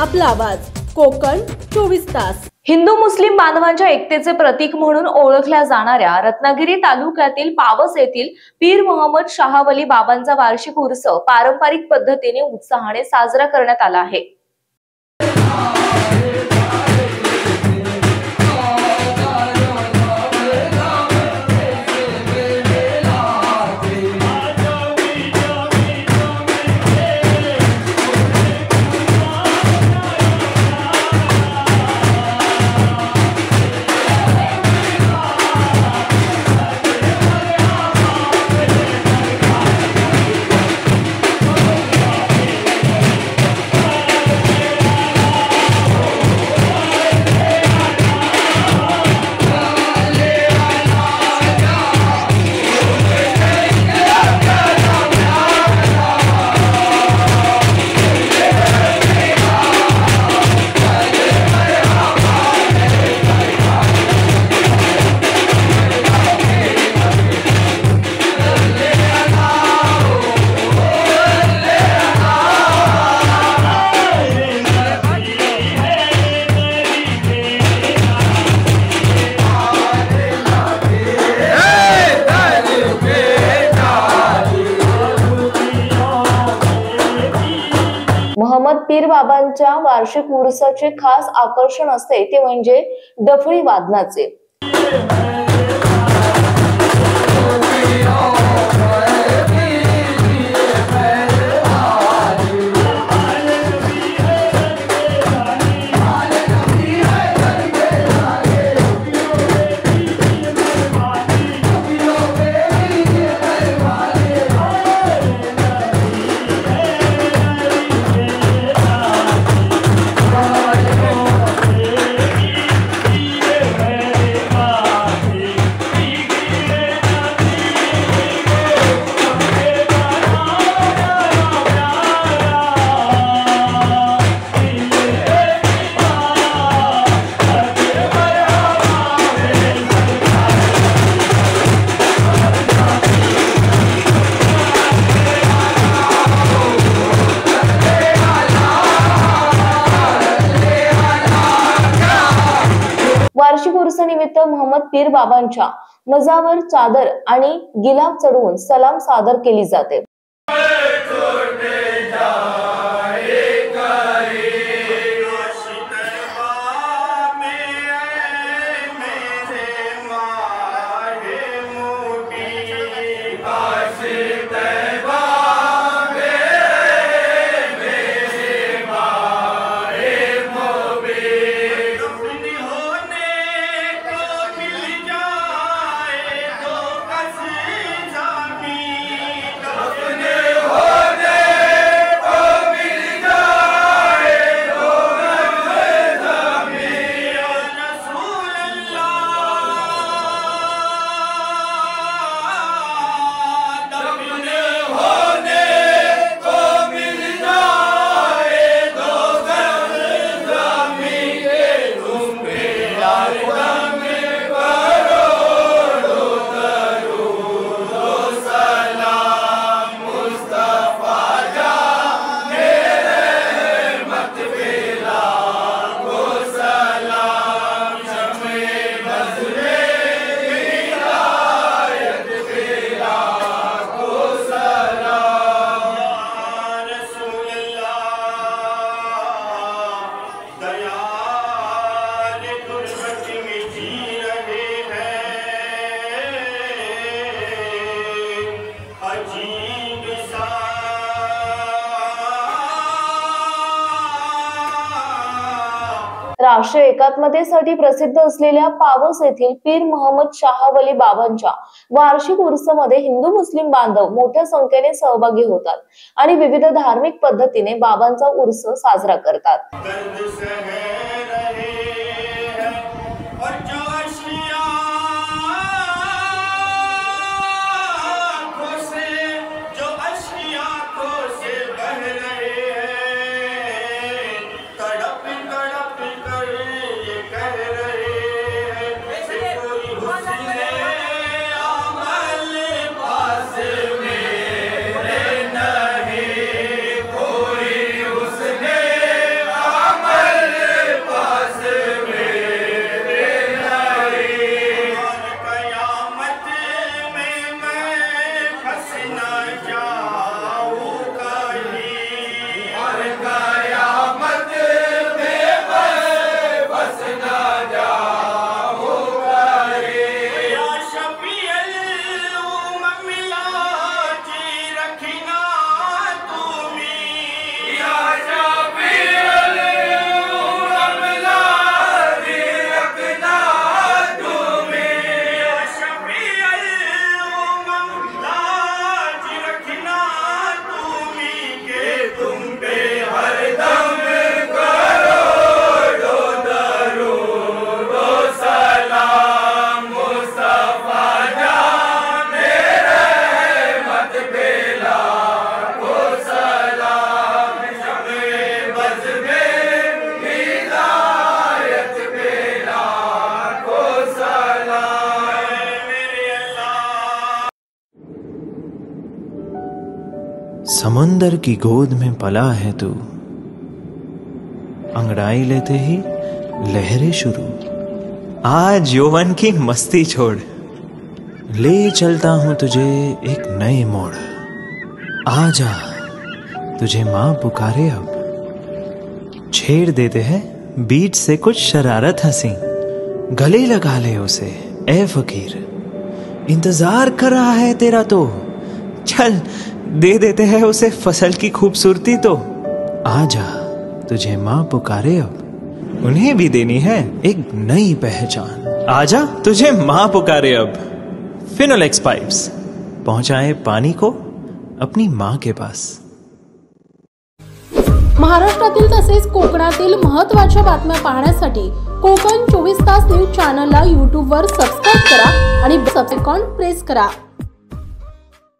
आपला आवाज कोकण 24 तास। हिंदू मुस्लिम बांधवांच्या एकतेचे प्रतीक म्हणून ओळखल्या जाणाऱ्या रत्नागिरी तालुक्यातील पावस येथील पीर मोहम्मद शाह वली बाबांचा वार्षिक उर्स पारंपरिक पद्धतीने उत्साहाने साजरा करण्यात आला आहे। मोहम्मद पीर बाबांच्या वार्षिक उर्साचे खास आकर्षण असते ते म्हणजे डफळी वादनाचे। वार्षिक उर्सानिमित्त मोहम्मद पीर बाबांच्या मजावर चादर आणि गिलाफ चढवून सलाम सादर केली जाते। राष्ट्रीय एकात्मतेसाठी प्रसिद्ध असलेल्या पावस येथील पीर मोहम्मद शाह वली बाबांच्या वार्षिक उर्समध्ये हिंदू मुस्लिम बांधव मोठ्या संख्येने सहभागी होतात आणि विविध धार्मिक पद्धतीने बाबांचा उर्स साजरा करतात। समुंदर की गोद में पला है तू, अंगड़ाई लेते ही लहरें शुरू। आज यौवन की मस्ती छोड़, ले चलता हूं तुझे एक नए मोड़। आजा, तुझे मां पुकारे अब। छेड़ देते हैं बीच से कुछ शरारत हंसी, गले लगा ले उसे ए फकीर। इंतजार कर रहा है तेरा तो, चल दे देते हैं उसे फसल की खूबसूरती तो। आजा, तुझे मां पुकारे अब, उन्हें भी देनी है एक नई पहचान। आजा, तुझे मां पुकारे अब। फिनोलेक्स पाइप्स पहुंचाए पानी को अपनी मां के पास। महाराष्ट्रातील तसेच कोकणातील महत्त्वाच्या बातम्या पाहण्यासाठी कोकण 24 तास न्यूज चॅनलला YouTube वर सबस्क्राइब करा आणि बेल आयकॉन प्रेस करा।